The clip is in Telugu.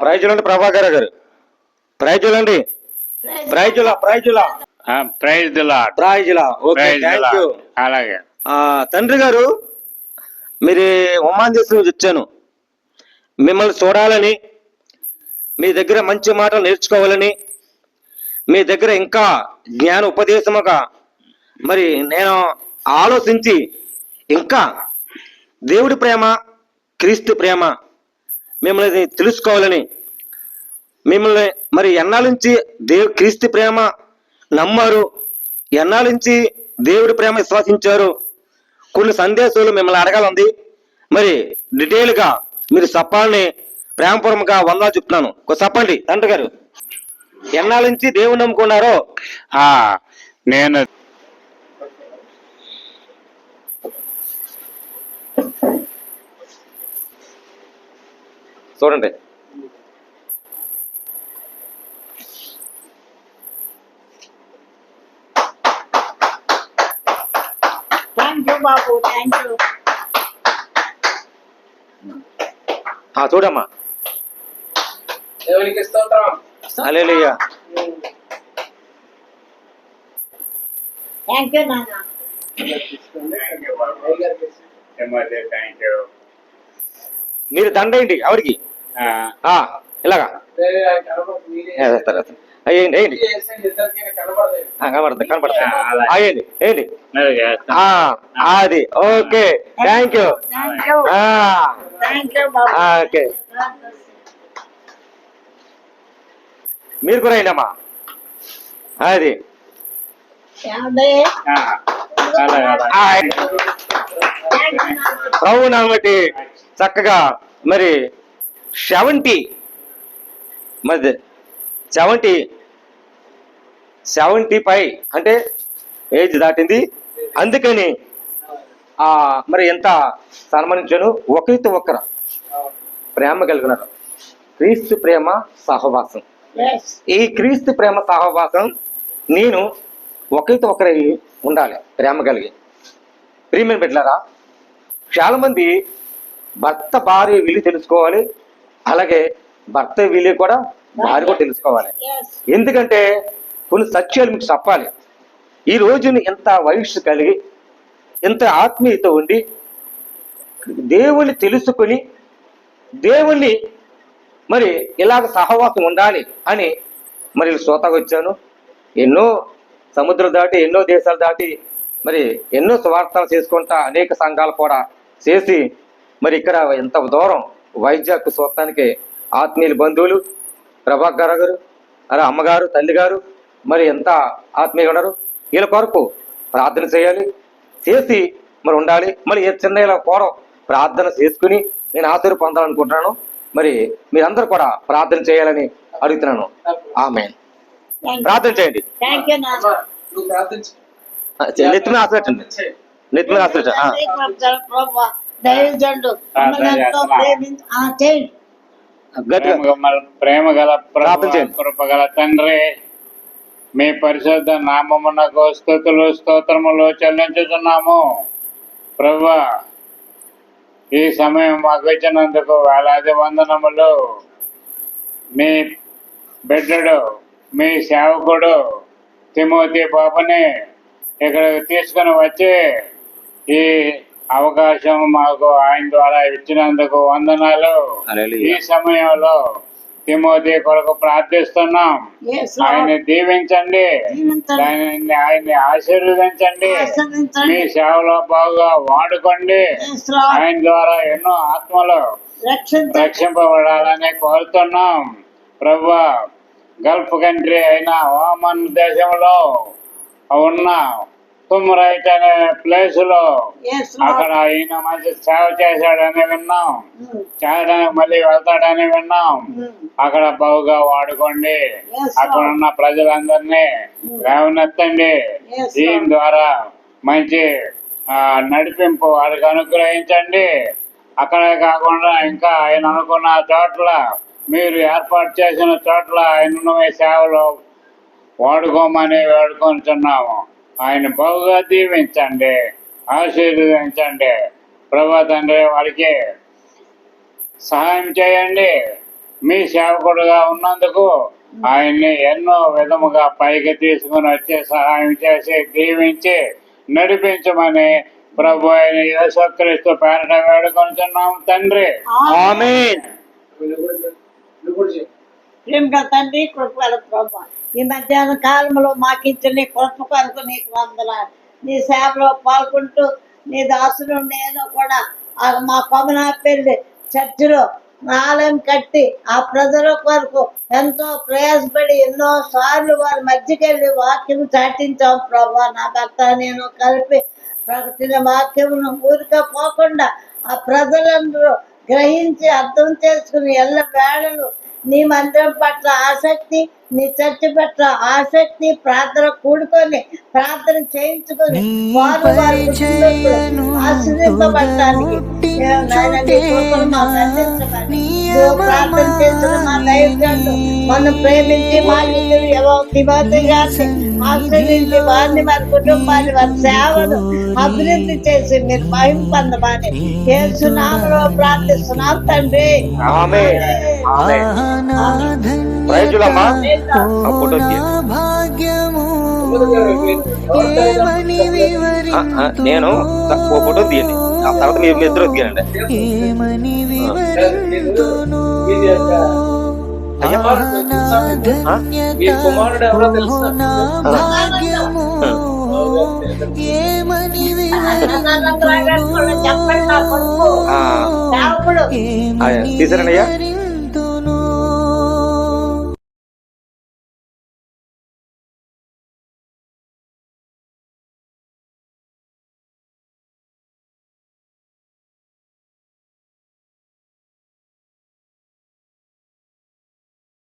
ప్రైజులండి ప్రభాకర్ గారు. ప్రైజులండి. ప్రైజులా ప్రైజులా ప్రైజులా. Okay, thank you. అలాగే తండ్రి గారు, మీరు ఒమాన్ దేశం నుంచి వచ్చాను. మిమ్మల్ని చూడాలని, మీ దగ్గర మంచి మాటలు నేర్చుకోవాలని, మీ దగ్గర ఇంకా జ్ఞాన ఉపదేశముగా మరి నేను ఆలోచించి ఇంకా దేవుడి ప్రేమ, క్రీస్తు ప్రేమ మిమ్మల్ని తెలుసుకోవాలని, మిమ్మల్ని మరి ఎన్నాళ్ళ నుంచి క్రీస్తు ప్రేమ నమ్మారు, ఎన్నాళ్ళ నుంచి దేవుడి ప్రేమ విశ్వసించారు, కొన్ని సందేశాలు మిమ్మల్ని అడగాలంది. మరి డీటెయిల్గా మీరు చెప్పాలని ప్రేమపూర్వకంగా వందలు చెప్తున్నాను. చెప్పండి తండ్రి గారు, ఎన్నాళ్ళ నుంచి దేవుడు నమ్ముకున్నారో. నేను చూడండి. చూడమ్మా. హల్లెలూయా. మీరు దండేయండి ఆవిడికి ఇలాగా అయ్యండి వేయండి. కనపడుతుంది అయ్యండి వేయండి. అది ఓకే, థ్యాంక్ యూ. ఓకే, మీరు కూడా వేయండి అమ్మా. అది అవునా బట్టి చక్కగా మరి 75 అంటే ఏజ్ దాటింది. అందుకని మరి ఎంత సన్మానించాను. ఒకరితో ఒకరు ప్రేమ కలిగినారు. క్రీస్తు ప్రేమ సహవాసం. ఈ క్రీస్తు ప్రేమ సహవాసం నేను ఒకరితో ఒకరి ఉండాలి, ప్రేమ కలిగి. ప్రియమైన బిడ్డలారా, చాలా మంది భర్త భార్య విలువ తెలుసుకోవాలి, అలాగే భర్త విలువ కూడా భార్య కూడా తెలుసుకోవాలి. ఎందుకంటే కొన్ని సత్యాలు మీకు చెప్పాలి. ఈ రోజుని ఎంత వయస్సు కలిగి, ఎంత ఆత్మీయత ఉండి, దేవుణ్ణి తెలుసుకొని దేవుణ్ణి మరి ఇలాగ సహవాసం ఉండాలి అని మరి శ్రోతగా వచ్చాను. ఎన్నో సముద్రం దాటి, ఎన్నో దేశాలు దాటి మరి ఎన్నో స్వార్థాలు చేసుకుంటా అనేక సంఘాలు కూడా చేసి మరి ఇక్కడ ఎంత దూరం వైజాగ్ చూడటానికి ఆత్మీయుల బంధువులు ప్రభాకర్ గారు, అలా అమ్మగారు, తల్లి గారు మరి ఎంత ఆత్మీయులు ఉన్నారు. వీళ్ళ కొరకు ప్రార్థన చేయాలి, చేసి మరి ఉండాలి. మరి ఏ చిన్న ఇలా కూడా ప్రార్థన చేసుకుని నేను ఆశీర్వాదం పొందాలనుకుంటున్నాను. మరి మీరందరూ కూడా ప్రార్థన చేయాలని అడుగుతున్నాను. ఆమేన్. ప్రార్థన చేయండి. నెత్తిమీద ఆశపెట్టండి. నెత్తిమీద ఆశపెట్టండి. ప్రేమ గల కృపగల తండ్రి, మీ పరిశుద్ధ నామమునకు స్తుతులు స్తోత్రములు చెల్లించుతున్నాము. ప్రభువా, ఈ సమయం మాకు ఇచ్చినందుకు వేలాది వందనములు. మీ బిడ్డడు, మీ సేవకుడు తిమోతి బాబుని ఇక్కడ తీసుకుని వచ్చి ఈ అవకాశం మాకు ఆయన ద్వారా ఇచ్చినందుకు వందనాలు. ఈ సమయంలో తిమోతి కొరకు ప్రార్థిస్తున్నాం. ఆయన్ని దీవించండి, ఆయన్ని ఆశీర్వదించండి, మీ సేవలో బాగా వాడుకోండి. ఆయన ద్వారా ఎన్నో ఆత్మలు రక్షింపబడాలని కోరుతున్నాం. ప్రభువా, గల్ఫ్ కంట్రీ అయిన ఓమన్ దేశంలో ఉన్న తుమ్రైట్ అనే ప్లేస్ లో అక్కడ ఈయన మంచి సేవ చేశాడని విన్నాం. చేయడానికి మళ్ళీ వెళ్తాడని విన్నాం. అక్కడ బాగుగా వాడుకోండి. అక్కడ ఉన్న ప్రజలందరినీ లేవనెత్తండి. దీని ద్వారా మంచి నడిపింపు వారికి అనుగ్రహించండి. అక్కడే కాకుండా ఇంకా ఆయన అనుకున్న చోట్ల, మీరు ఏర్పాటు చేసిన చోట్ల ఆయన సేవలో వాడుకోమని వేడుకొంటున్నాము. ఆయన బాగుగా దీవించండి, ఆశీర్వదించండి. ప్రభా తండ్రి, వారికి సహాయం చేయండి. మీ సేవకుడుగా ఉన్నందుకు ఆయన్ని ఎన్నో విధముగా పైకి తీసుకుని వచ్చే సహాయం చేసి దీవించి నడిపించమని ప్రభు అయిన యేసుక్రీస్తు పేరట వేడుకొనుచున్నాం తండ్రి. ఆమేన్. ప్రేమగా తండ్రి, కృపగల ప్రభు, ఈ మధ్యాహ్న కాలంలో మాకు ఇచ్చిన నీ కృప కొరకు నీకు వందనాలు. నీ సేవలో పాల్గొంటూ నీ దాసులు నేను కూడా మా కొమనాపల్లి చర్చిలో ఆలయం కట్టి ఆ ప్రజల కొరకు ఎంతో ప్రయాసపడి ఎన్నో సార్లు వారి మధ్యకెళ్ళి వాక్యం చాటించాం ప్రభా. నా భర్త నేను కలిపి ప్రకటన వాక్యమును ఊరికే పోకుండా ఆ ప్రజలందరూ గ్రహించి అర్థం చేసుకుని ఎల్ల వేళలు నీ మందిరం పట్ల ఆసక్తి, నీ చర్చ పట్ల ఆసక్తి, ప్రార్థన కూడుకొని ప్రార్థన చేయించుకొని వారు వారి కుటుంబాలు ఆశీర్వదింపబడటానికి ప్రార్థన చేసిన మా దైవజనులు మనం ప్రేమించి మాకు తిమోతి గారిని ఆశ్రయించి వారిని వారి కుటుంబాన్ని వారి సేవను అభివృద్ధి చేసి మీరు మహిమ పొందమని యేసు నామములో ప్రార్థిస్తున్నాం తండ్రి. ఆమేన్. ఆమేన్. ప్రైజులమ్మా. ఆ ఫోటో నేను ఓ ఫోటో తీయండి, ఆ తర్వాత మీరు ఇద్దరు తీయండి. మీ కుమారుడు ఎవరో తెలుసా? చెప్పండి నా కొడుకు సేవకుడు. తీసారండి అయ్యా.